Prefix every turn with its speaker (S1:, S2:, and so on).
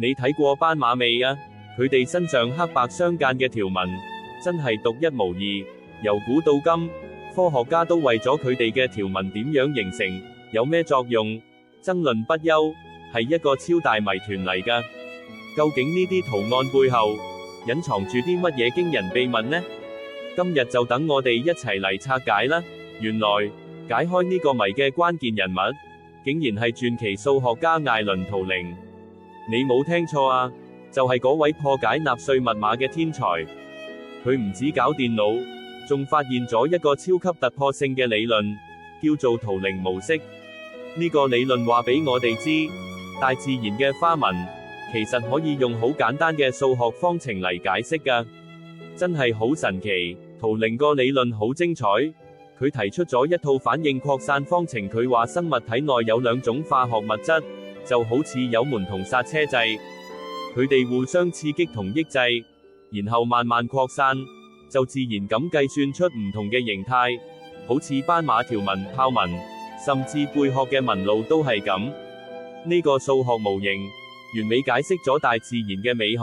S1: 你睇過斑馬未啊？佢哋身上黑白相間嘅條紋，真係獨一無二。由古到今，科學家都為咗佢哋嘅條紋點樣形成，有咩作用，爭論不休，係一個超大謎團嚟㗎。究竟呢啲圖案背後，隱藏住啲乜嘢驚人秘密呢？今日就等我哋一齊嚟拆解啦！原來，解開呢個謎嘅關鍵人物，竟然係傳奇數學家艾倫圖靈。你冇聽錯啊，就係嗰位破解納粹密碼嘅天才。佢唔止搞電腦，仲發現咗一個超級突破性嘅理論，叫做圖靈模式。呢個理論話俾我哋知，大自然嘅花紋，其實可以用好簡單嘅數學方程嚟解釋㗎。真係好神奇，圖靈個理論好精彩。佢提出咗一套反應擴散方程，佢話生物體內有兩種化學物質，就好似油門同剎車掣，佢哋互相刺激同抑制，然後慢慢擴散，就自然咁計算出唔同嘅形態，好似斑馬條紋、豹紋，甚至貝殼嘅紋路都係咁。呢個數學模型完美解釋咗大自然嘅美學，